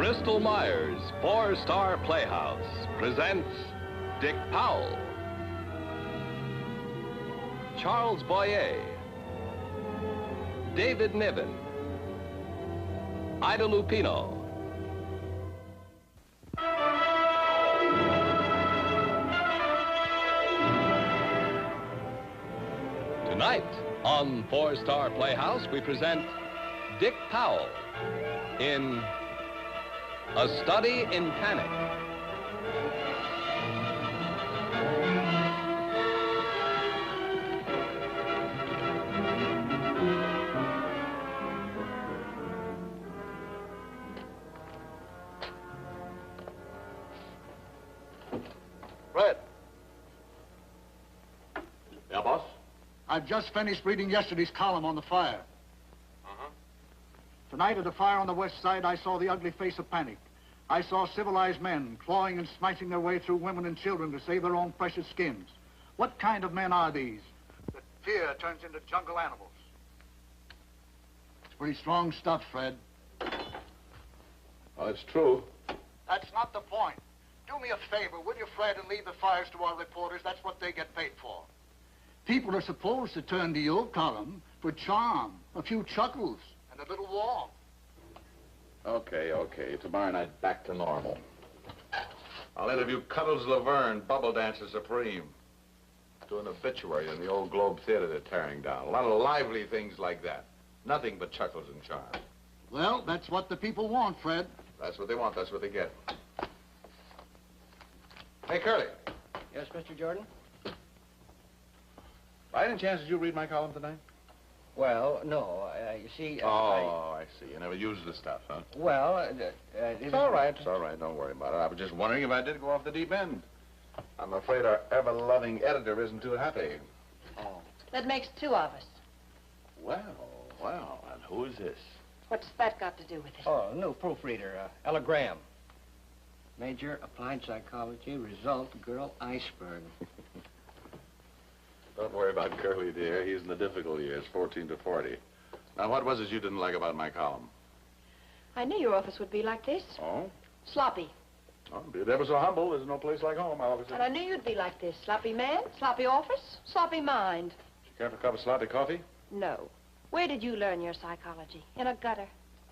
Bristol Myers four-star Playhouse presents Dick Powell, Charles Boyer, David Niven, Ida Lupino. Tonight on Four-Star Playhouse, we present Dick Powell in A Study in Panic. Fred. Yeah, boss? I've just finished reading yesterday's column on the fire. Tonight at the fire on the west side, I saw the ugly face of panic. I saw civilized men clawing and smashing their way through women and children to save their own precious skins. What kind of men are these? That fear turns into jungle animals. It's pretty strong stuff, Fred. Well, it's true. That's not the point. Do me a favor, will you, Fred, and leave the fires to our reporters? That's what they get paid for. People are supposed to turn to your column for charm, a few chuckles, and a little warmth. Okay. Tomorrow night, back to normal. I'll interview Cuddles Laverne, Bubble Dancer Supreme. Do an obituary in the old Globe Theater they're tearing down. A lot of lively things like that. Nothing but chuckles and charm. Well, that's what the people want, Fred. That's what they want. That's what they get. Hey, Curly. Yes, Mr. Jordan? By any chance, did you read my column tonight? Well, no. You see... I see. You never used the stuff, huh? Well, It's all right. It's all right. Don't worry about it. I was just wondering if I did go off the deep end. I'm afraid our ever-loving editor isn't too happy. Oh. That makes two of us. Well, and who is this? What's that got to do with it? Oh, new proofreader, Ella Graham. Major, applied psychology, result, girl, iceberg. Don't worry about Curly, dear. He's in the difficult years, 14 to 40. Now, what was it you didn't like about my column? I knew your office would be like this. Oh? Sloppy. Oh, be it ever so humble, there's no place like home, I always say. And I knew you'd be like this. Sloppy man, sloppy office, sloppy mind. You care for a cup of sloppy coffee? No. Where did you learn your psychology? In a gutter.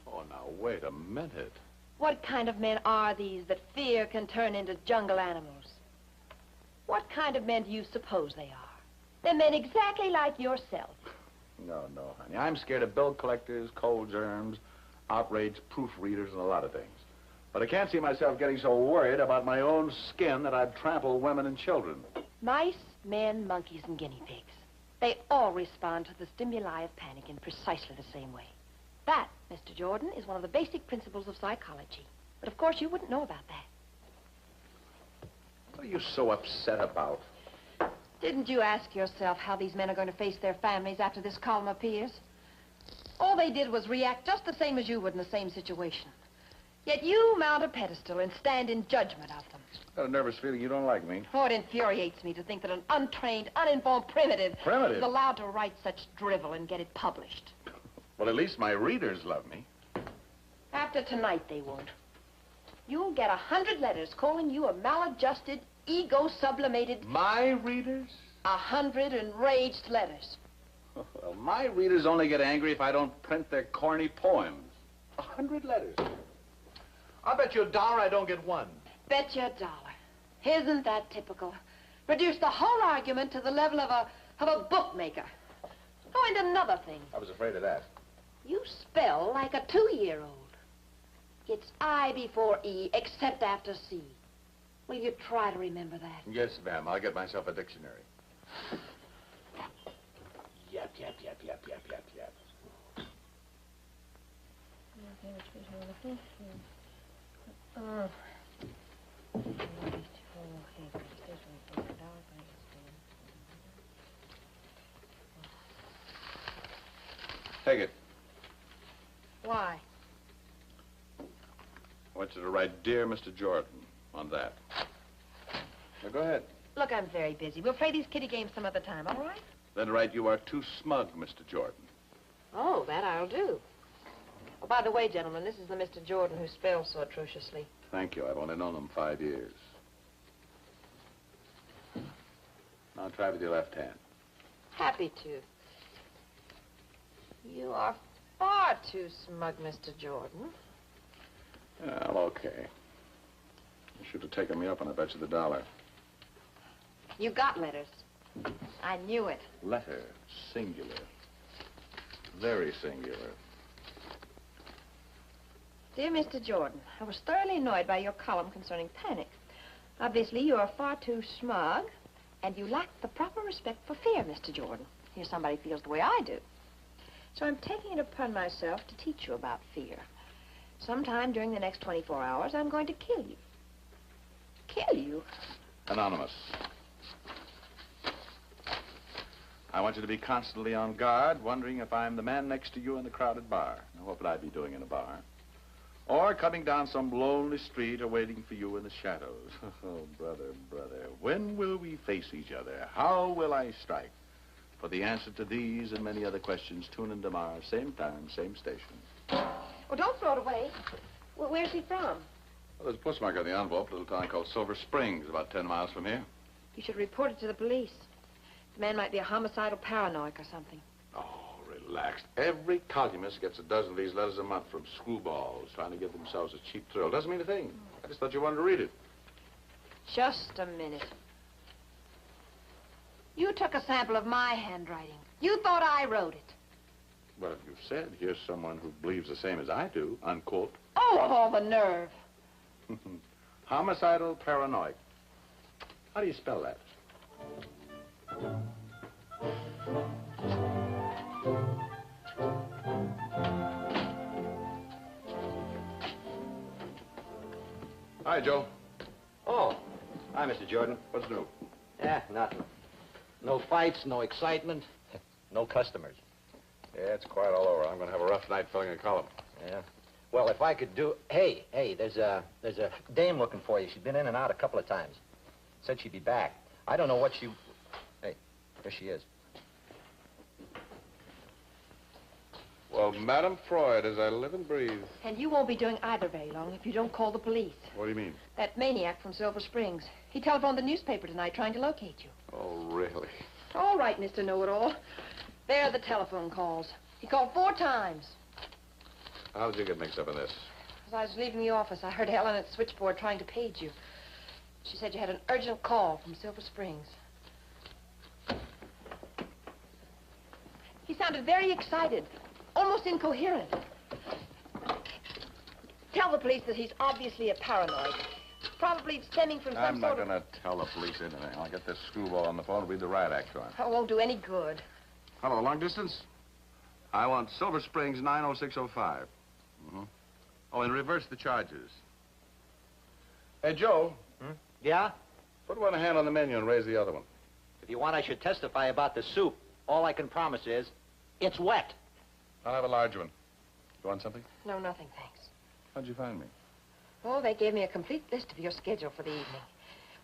Oh, now, wait a minute. What kind of men are these that fear can turn into jungle animals? What kind of men do you suppose they are? They're men exactly like yourself. No, honey. I'm scared of bill collectors, cold germs, outraged proofreaders, and a lot of things. But I can't see myself getting so worried about my own skin that I'd trample women and children. Mice, men, monkeys, and guinea pigs. They all respond to the stimuli of panic in precisely the same way. That, Mr. Jordan, is one of the basic principles of psychology. But of course you wouldn't know about that. What are you so upset about? Didn't you ask yourself how these men are going to face their families after this column appears? All they did was react just the same as you would in the same situation. Yet you mount a pedestal and stand in judgment of them. I've got a nervous feeling you don't like me. Oh, it infuriates me to think that an untrained, uninformed primitive is allowed to write such drivel and get it published. Well, at least my readers love me. After tonight, they won't. You'll get 100 letters calling you a maladjusted, ego-sublimated... My readers? 100 enraged letters. Well, my readers only get angry if I don't print their corny poems. 100 letters. I'll bet you $1 I don't get one. Bet you $1. Isn't that typical? Reduce the whole argument to the level of a bookmaker. Oh, and another thing. I was afraid of that. You spell like a 2-year-old. It's I before E, except after C. Will you try to remember that? Yes, ma'am. I'll get myself a dictionary. Yap. Take it. Why? I want you to write, Dear Mr. Jordan, on that. Now, go ahead. Look, I'm very busy. We'll play these kiddie games some other time, all right? Then write, You are too smug, Mr. Jordan. Oh, that I'll do. Oh, by the way, gentlemen, this is the Mr. Jordan who spells so atrociously. Thank you. I've only known him 5 years. Now try with your left hand. Happy to. You are far too smug, Mr. Jordan. Well, okay. You should have taken me up on a bet you the dollar. You got letters. I knew it. Letter. Singular. Very singular. Dear Mr. Jordan, I was thoroughly annoyed by your column concerning panic. Obviously, you are far too smug, and you lack the proper respect for fear, Mr. Jordan. Here somebody feels the way I do. So I'm taking it upon myself to teach you about fear. Sometime during the next 24 hours, I'm going to kill you. Kill you? Anonymous. I want you to be constantly on guard, wondering if I'm the man next to you in the crowded bar. Now, what would I be doing in a bar? Or coming down some lonely street or waiting for you in the shadows. Oh, brother, brother, when will we face each other? How will I strike? For the answer to these and many other questions, tune in tomorrow, same time, same station. Oh, don't throw it away. Well, where's he from? Well, there's a postmark on the envelope, a little town called Silver Springs, about 10 miles from here. You should report it to the police. The man might be a homicidal paranoid or something. Oh, relax. Every columnist gets a dozen of these letters a month from screwballs trying to give themselves a cheap thrill. Doesn't mean a thing. I just thought you wanted to read it. Just a minute. You took a sample of my handwriting. You thought I wrote it. Well, if you've said, here's someone who believes the same as I do, unquote. Oh, of all the nerve. Homicidal paranoid. How do you spell that? Hi, Joe. Oh, hi, Mr. Jordan. What's new? Yeah, nothing. No fights, no excitement, no customers. Yeah, it's quiet all over. I'm going to have a rough night filling a column. Yeah. Well, if I could do... Hey, there's a dame looking for you. She's been in and out a couple of times. Said she'd be back. I don't know what she... Hey, there she is. Well, Madam Freud, as I live and breathe. And you won't be doing either very long if you don't call the police. What do you mean? That maniac from Silver Springs. He telephoned the newspaper tonight trying to locate you. Oh, really? All right, Mr. Know-It-All. There are the telephone calls. He called 4 times. How did you get mixed up in this? As I was leaving the office, I heard Helen at the switchboard trying to page you. She said you had an urgent call from Silver Springs. He sounded very excited, almost incoherent. Tell the police that he's obviously a paranoid. Probably stemming from some I'm not sort of... going to tell the police anything. I'll get this screwball on the phone and read the riot act to him. Oh, it won't do any good. Hello, long distance? I want Silver Springs 90605. Mm-hmm. Oh, and reverse the charges. Hey, Joe. Yeah? Put one hand on the menu and raise the other one. If you want, I should testify about the soup. All I can promise is, it's wet. I'll have a large one. You want something? No, nothing, thanks. How'd you find me? Oh, they gave me a complete list of your schedule for the evening,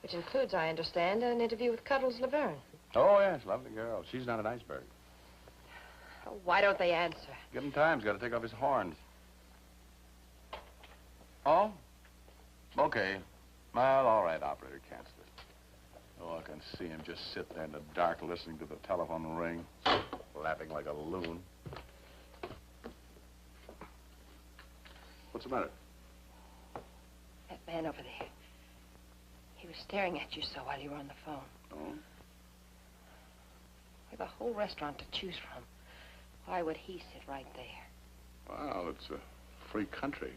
which includes, I understand, an interview with Cuddles Laverne. Oh, yes, lovely girl. She's not an iceberg. Oh, why don't they answer? Give him time. He's got to take off his horns. Oh? Okay. Well, all right, operator, cancel it. Oh, I can see him just sit there in the dark listening to the telephone ring, laughing like a loon. What's the matter? That man over there. He was staring at you so while you were on the phone. Oh? With a whole restaurant to choose from. Why would he sit right there? Well, it's a free country.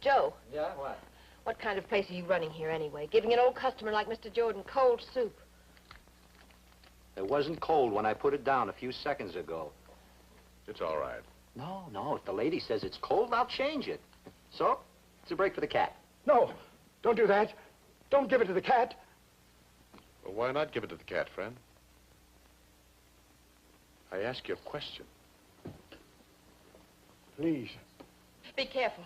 Joe, Yeah, what? what kind of place are you running here anyway? Giving an old customer like Mr. Jordan cold soup. It wasn't cold when I put it down a few seconds ago. It's all right. No, if the lady says it's cold, I'll change it. So, it's a break for the cat. No, don't do that. Don't give it to the cat. Well, why not give it to the cat, friend? I ask you a question. Please. Be careful.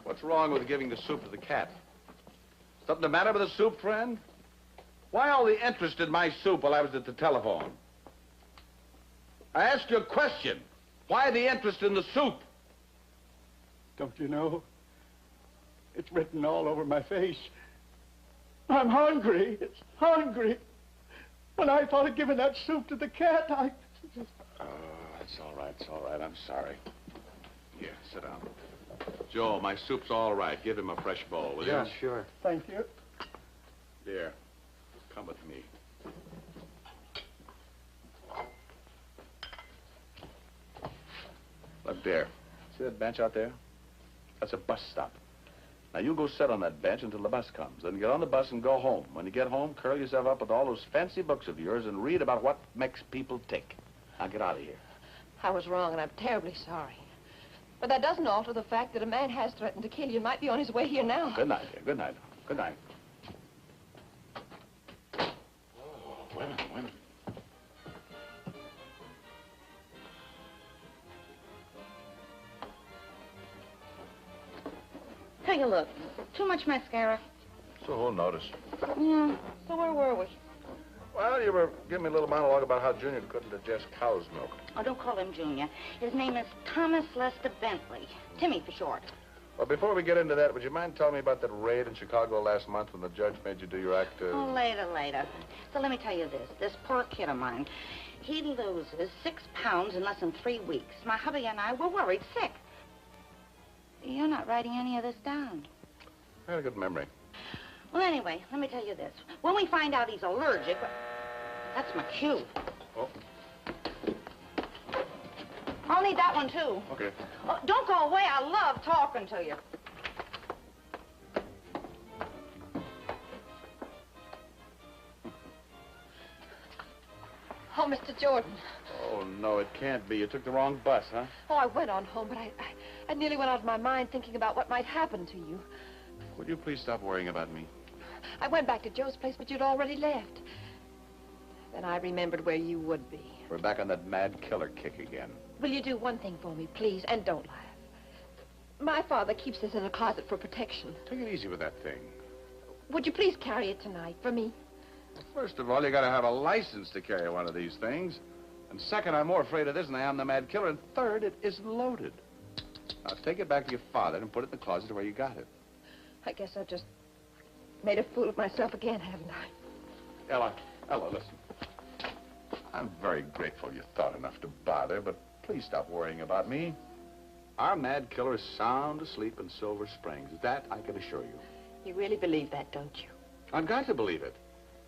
What's wrong with giving the soup to the cat? Something the matter with the soup, friend? Why all the interest in my soup while I was at the telephone? I asked you a question. Why the interest in the soup? Don't you know? It's written all over my face. I'm hungry. It's hungry. When I thought of giving that soup to the cat, I just... Oh, it's all right. It's all right. I'm sorry. Here, sit down. Joe, my soup's all right. Give him a fresh bowl, will you? Yeah, sure. Thank you. Here, come with me. Look there. See that bench out there? That's a bus stop. Now, you go sit on that bench until the bus comes. Then get on the bus and go home. When you get home, curl yourself up with all those fancy books of yours and read about what makes people tick. Now, get out of here. I was wrong, and I'm terribly sorry. But that doesn't alter the fact that a man has threatened to kill you and might be on his way here now. Good night, dear. Good night. Good night. Oh, wait a minute, wait a minute. Take a look. Too much mascara. So who'll notice? Yeah. So where were we? Well, you were giving me a little monologue about how Junior couldn't digest cow's milk. Oh, don't call him Junior. His name is Thomas Lester Bentley. Timmy for short. Well, before we get into that, would you mind telling me about that raid in Chicago last month when the judge made you do your act? Oh, later. So let me tell you this. This poor kid of mine, he loses 6 pounds in less than 3 weeks. My hubby and I were worried sick. You're not writing any of this down. I had a good memory. Well, anyway, let me tell you this. When we find out he's allergic... That's my cue. Oh, I'll need that one, too. okay. Oh, don't go away. I love talking to you. Oh, Mr. Jordan. Oh, no, it can't be. You took the wrong bus, huh? Oh, I went on home, but I nearly went out of my mind thinking about what might happen to you. Would you please stop worrying about me? I went back to Joe's place, but you'd already left. Then I remembered where you would be. We're back on that mad killer kick again. Will you do one thing for me, please? And don't laugh. My father keeps this in a closet for protection. Take it easy with that thing. Would you please carry it tonight for me? First of all, you gotta have a license to carry one of these things. And second, I'm more afraid of this than I am the mad killer. And third, it isn't loaded. Now, take it back to your father and put it in the closet where you got it. I guess I've just made a fool of myself again, haven't I? Ella, listen. I'm very grateful you thought enough to bother, but please stop worrying about me. Our mad killer is sound asleep in Silver Springs. That I can assure you. You really believe that, don't you? I've got to believe it.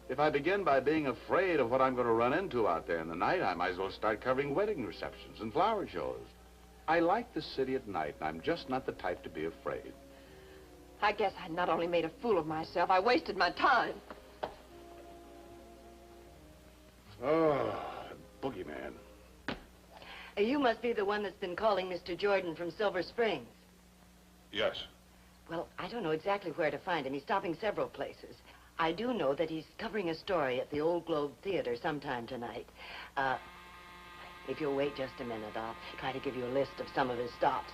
If I begin by being afraid of what I'm going to run into out there in the night, I might as well start covering wedding receptions and flower shows. I like the city at night, and I'm just not the type to be afraid. I guess I not only made a fool of myself, I wasted my time. Oh, boogeyman. You must be the one that's been calling Mr. Jordan from Silver Springs. Yes. Well, I don't know exactly where to find him. He's stopping several places. I do know that he's covering a story at the Old Globe Theater sometime tonight. If you'll wait just a minute, I'll try to give you a list of some of his stops.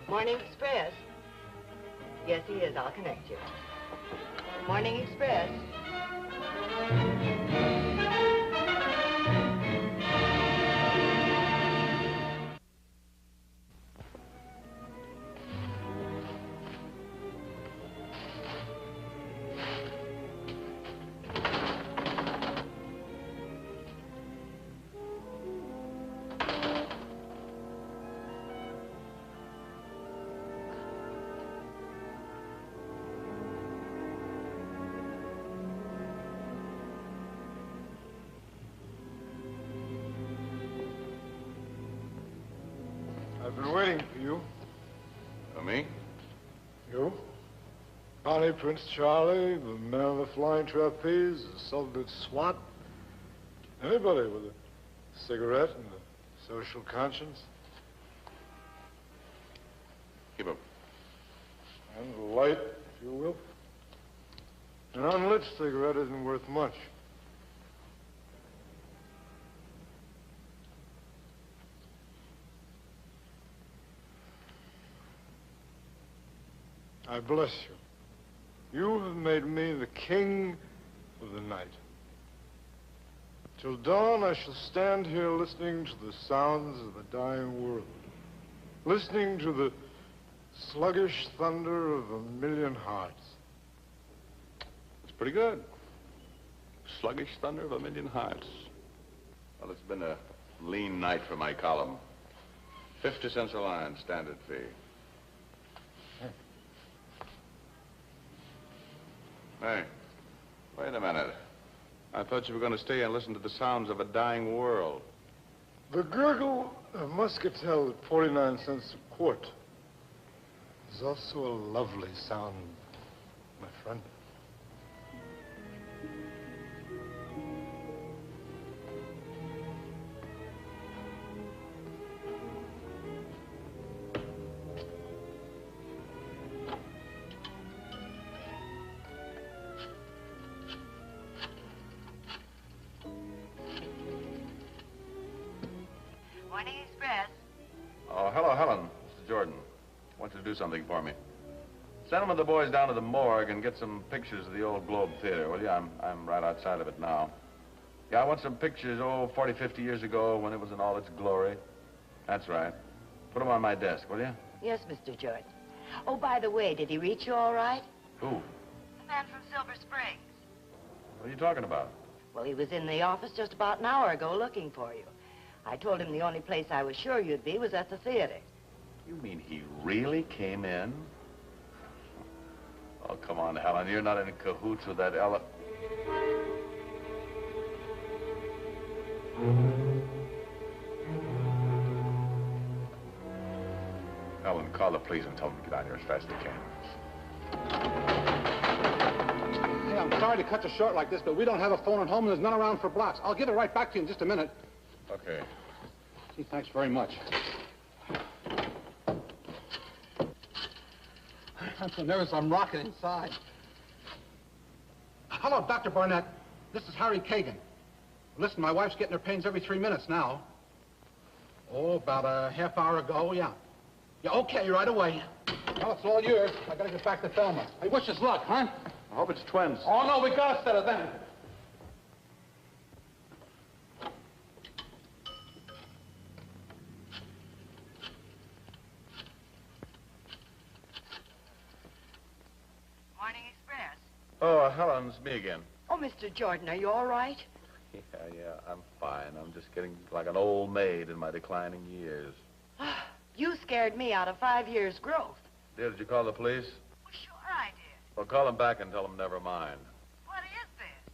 Morning Express. Yes, he is. I'll connect you. Morning Express. I've been waiting for you. Me? You? Connie, Prince Charlie, the man on the flying trapeze, the Sultan SWAT. Anybody with a cigarette and a social conscience. Keep up. And a light, if you will. An unlit cigarette isn't worth much. I bless you. You have made me the king of the night. Till dawn, I shall stand here listening to the sounds of a dying world, listening to the sluggish thunder of a million hearts. It's pretty good. Sluggish thunder of a million hearts. Well, it's been a lean night for my column. 50 cents a line, standard fee. Hey, wait a minute. I thought you were going to stay and listen to the sounds of a dying world. The gurgle of muscatel at 49 cents a quart is also a lovely sound, my friend. Morning Express. Oh, hello, Helen. Mr. Jordan. I want you to do something for me. Send them and the boys down to the morgue and get some pictures of the old Globe Theater, will you? I'm right outside of it now. Yeah, I want some pictures, 40, 50 years ago when it was in all its glory. That's right. Put them on my desk, will you? Yes, Mr. Jordan. Oh, by the way, did he reach you all right? Who? The man from Silver Springs. What are you talking about? Well, he was in the office just about an hour ago looking for you. I told him the only place I was sure you'd be was at the theater. You mean he really came in? Oh, come on, Helen. You're not in cahoots with that Ella. Helen, call the police and tell them to get out here as fast as they can. Hey, I'm sorry to cut you short like this, but we don't have a phone at home and there's none around for blocks. I'll give it right back to you in just a minute. Okay. Gee, thanks very much. I'm so nervous I'm rocking inside. Hello, Dr. Barnett. This is Harry Kagan. Listen, my wife's getting her pains every 3 minutes now. Oh, about a half hour ago, yeah. Yeah, okay, right away. Well, it's all yours. I gotta get back to Thelma. Hey, wish us luck, huh? I hope it's twins. Oh, no, we gotta settle them. Morning Express. Oh, Helen, it's me again. Oh, Mr. Jordan, are you all right? Yeah, I'm fine. I'm just getting like an old maid in my declining years. You scared me out of 5 years' growth. Dear, did you call the police? Well, sure I did. Well, call them back and tell them never mind. What is this?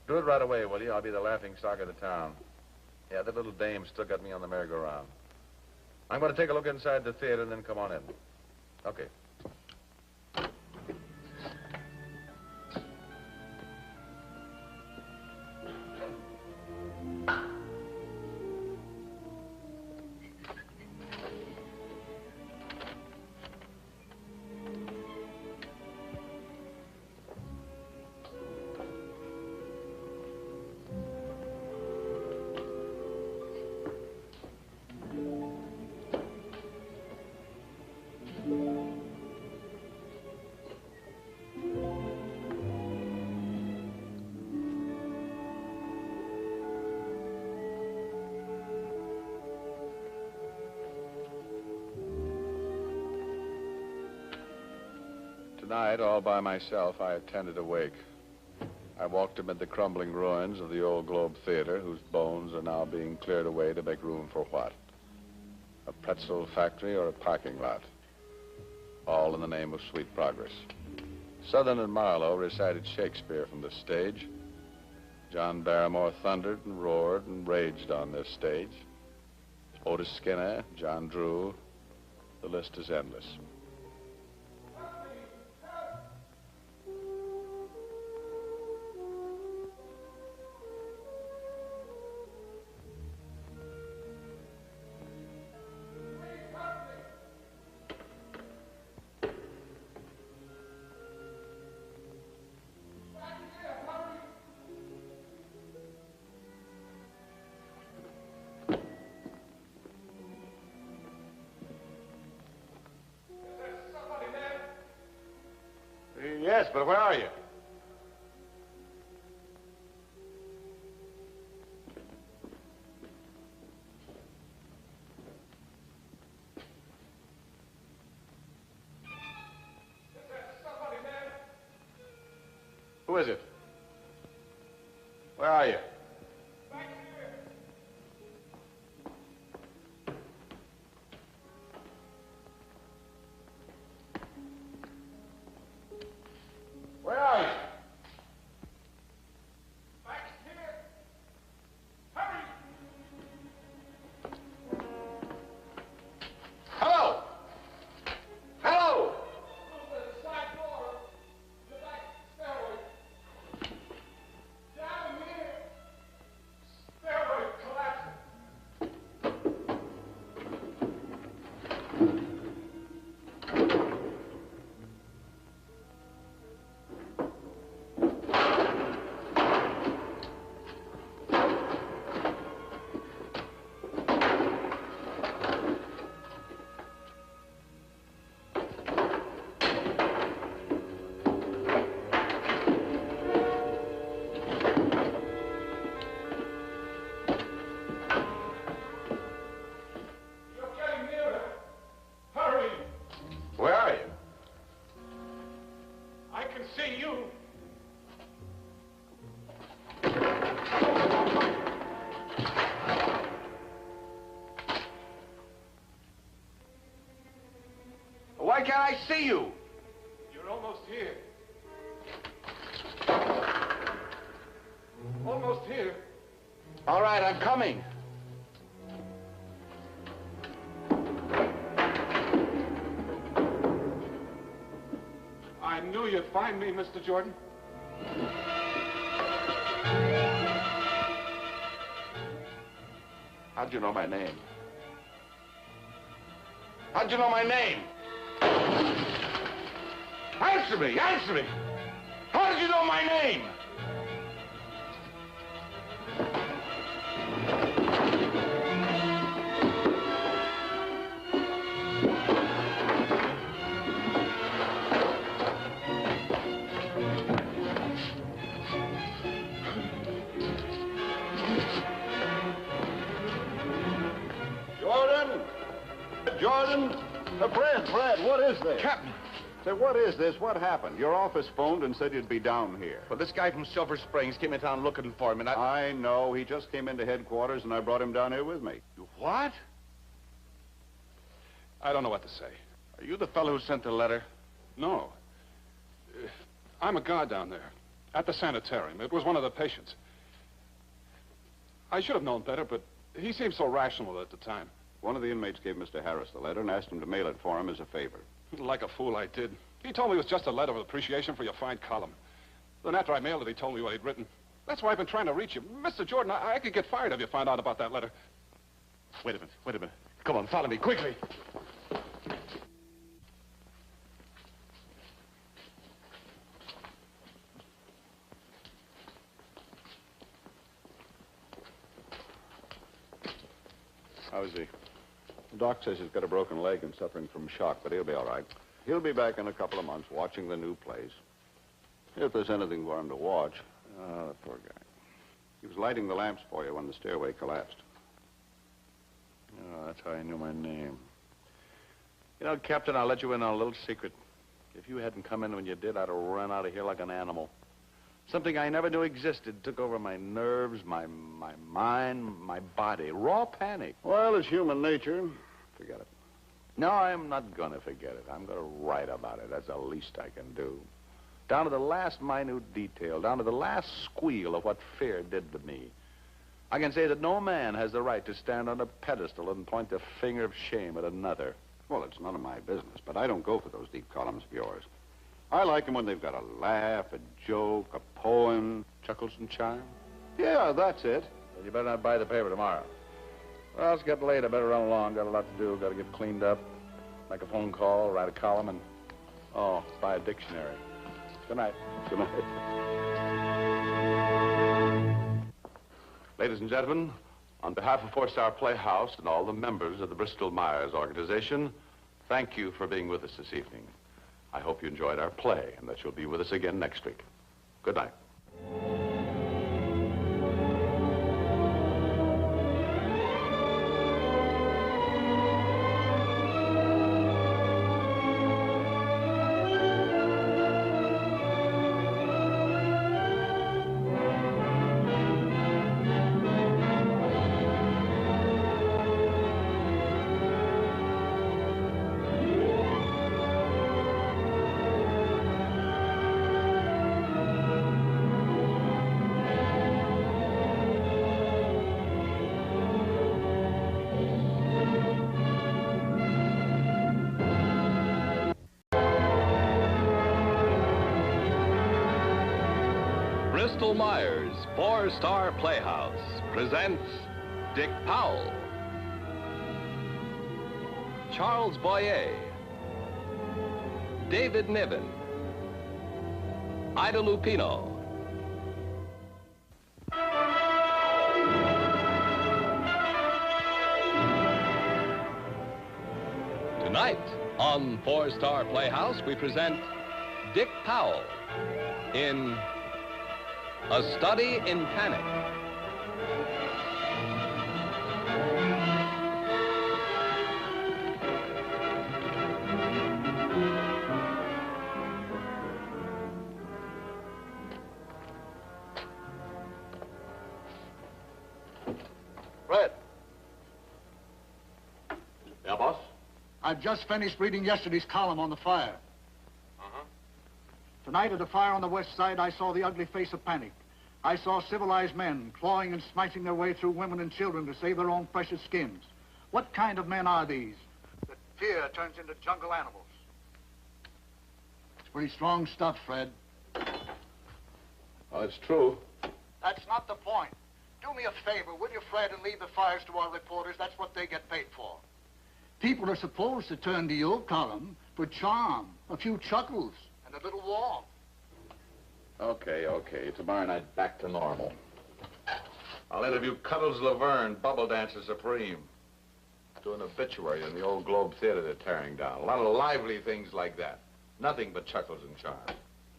Do it right away, will you? I'll be the laughing stock of the town. Yeah, that little dame still got me on the merry-go-round. I'm going to take a look inside the theater and then come on in. Okay. Tonight, all by myself, I attended a wake. I walked amid the crumbling ruins of the old Globe Theater, whose bones are now being cleared away to make room for what? A pretzel factory or a parking lot? All in the name of sweet progress. Southern and Marlowe recited Shakespeare from the stage. John Barrymore thundered and roared and raged on this stage. Otis Skinner, John Drew, the list is endless. Yes, but where are you? Who is it? Where are you? Where are you? Back here. Hurry! Hello! Hello! Through the side door. The back stairway. Down here. Stairway collapsing. You're getting nearer. Hurry! Where are you? I can see you. Why can't I see you? You're almost here. Almost here. All right, I'm coming. I knew you'd find me, Mr. Jordan. How'd you know my name? How'd you know my name? Answer me! Answer me! How did you know my name? Jordan! Jordan! Fred, what is this? Captain! Say, what is this? What happened? Your office phoned and said you'd be down here. Well, this guy from Silver Springs came in town looking for him, and I know. He just came into headquarters, and I brought him down here with me. What? I don't know what to say. Are you the fellow who sent the letter? No. I'm a guard down there, at the sanitarium. It was one of the patients. I should have known better, but he seemed so rational at the time. One of the inmates gave Mr. Harris the letter and asked him to mail it for him as a favor. Like a fool, I did. He told me it was just a letter of appreciation for your fine column. Then after I mailed it, he told me what he'd written. That's why I've been trying to reach you. Mr. Jordan, I could get fired if you found out about that letter. Wait a minute. Come on, follow me, quickly. How is he? The doc says he's got a broken leg and suffering from shock, but he'll be all right. He'll be back in a couple of months watching the new place. If there's anything for him to watch. Oh, the poor guy. He was lighting the lamps for you when the stairway collapsed. Oh, that's how I knew my name. You know, Captain, I'll let you in on a little secret. If you hadn't come in when you did, I'd have run out of here like an animal. Something I never knew existed took over my nerves, my mind, my body. Raw panic. Well, it's human nature. Forget it. No, I'm not going to forget it. I'm going to write about it. That's the least I can do. Down to the last minute detail, down to the last squeal of what fear did to me. I can say that no man has the right to stand on a pedestal and point the finger of shame at another. Well, it's none of my business, but I don't go for those deep columns of yours. I like them when they've got a laugh, a joke, a poem. Chuckles and chime? Yeah, that's it. Well, you better not buy the paper tomorrow. Well, it's getting late. I better run along. Got a lot to do. Got to get cleaned up, make a phone call, write a column, and, buy a dictionary. Good night. Good night. Ladies and gentlemen, on behalf of Four-Star Playhouse and all the members of the Bristol Myers organization, thank you for being with us this evening. I hope you enjoyed our play and that you'll be with us again next week. Good night. Bristol Myers' four-star Playhouse presents Dick Powell, Charles Boyer, David Niven, Ida Lupino. Tonight on Four-Star Playhouse, we present Dick Powell in A Study in Panic. Fred, Yeah, boss? I've just finished reading yesterday's column on the fire. Tonight at the fire on the west side, I saw the ugly face of panic. I saw civilized men clawing and smiting their way through women and children to save their own precious skins. What kind of men are these? That fear turns into jungle animals. It's pretty strong stuff, Fred. Well, it's true. That's not the point. Do me a favor, will you, Fred, and leave the fires to our reporters? That's what they get paid for. People are supposed to turn to your column for charm, a few chuckles, and a little warmth. Okay. Tomorrow night, back to normal. I'll interview Cuddles Laverne, bubble dancer supreme. Do an obituary in the old Globe Theater they're tearing down. A lot of lively things like that. Nothing but chuckles and charm.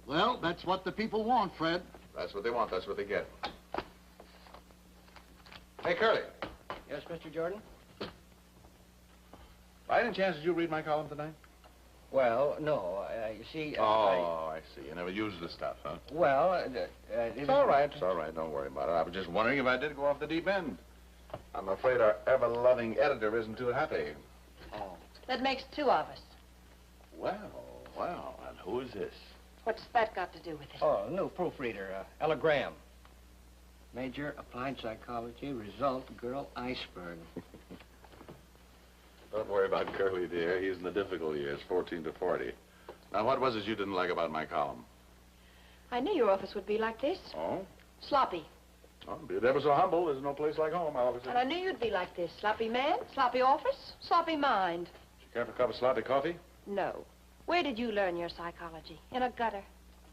Well, that's what the people want, Fred. That's what they want. That's what they get. Hey, Curly. Yes, Mr. Jordan? By any chance, did you read my column tonight? Well, no. You see... I see. You never used the stuff, huh? It's all right. It's all right. Don't worry about it. I was just wondering if I did go off the deep end. I'm afraid our ever-loving editor isn't too happy. Oh. That makes two of us. Well, and who is this? What's that got to do with it? Oh, new proofreader, Ella Graham. Major, applied psychology, result, girl, iceberg. Don't worry about Curly, dear. He's in the difficult years, 14 to 40. Now, what was it you didn't like about my column? I knew your office would be like this. Oh? Sloppy. Oh, be it ever so humble, there's no place like home, obviously. And I knew you'd be like this. Sloppy man, sloppy office, sloppy mind. You care for a cup of sloppy coffee? No. Where did you learn your psychology? In a gutter.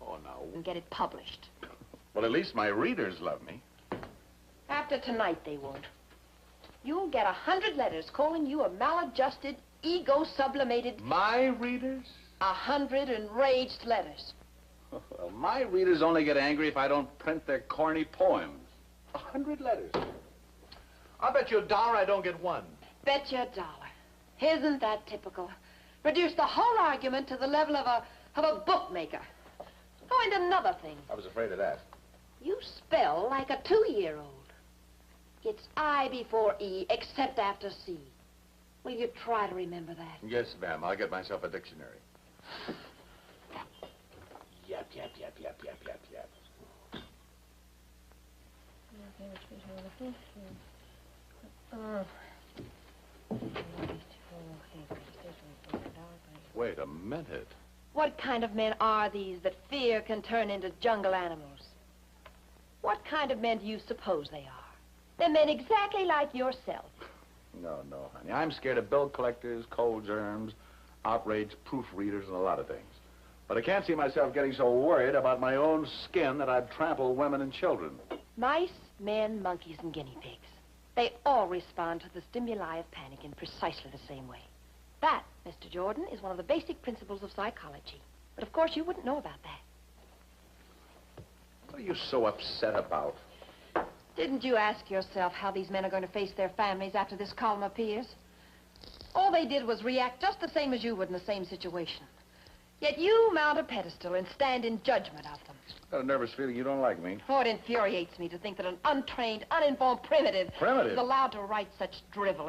Oh, no. And get it published. Well, at least my readers love me. After tonight, they won't. You'll get 100 letters calling you a maladjusted, ego-sublimated... My readers? 100 enraged letters. Well, my readers only get angry if I don't print their corny poems. 100 letters. I'll bet you $1 I don't get one. Bet you $1. Isn't that typical? Reduce the whole argument to the level of a bookmaker. Oh, and another thing. I was afraid of that. You spell like a 2-year-old. It's I before E, except after C. Will you try to remember that? Yes, ma'am. I'll get myself a dictionary. Yap. Wait a minute. What kind of men are these that fear can turn into jungle animals? What kind of men do you suppose they are? They're men exactly like yourself. No, honey. I'm scared of bill collectors, cold germs, outraged proofreaders, and a lot of things. But I can't see myself getting so worried about my own skin that I'd trample women and children. Mice, men, monkeys, and guinea pigs. They all respond to the stimuli of panic in precisely the same way. That, Mr. Jordan, is one of the basic principles of psychology. But of course you wouldn't know about that. What are you so upset about? Didn't you ask yourself how these men are going to face their families after this column appears? All they did was react just the same as you would in the same situation. Yet you mount a pedestal and stand in judgment of them. I've got a nervous feeling you don't like me. Oh, it infuriates me to think that an untrained, uninformed primitive Primitive? is allowed to write such drivel.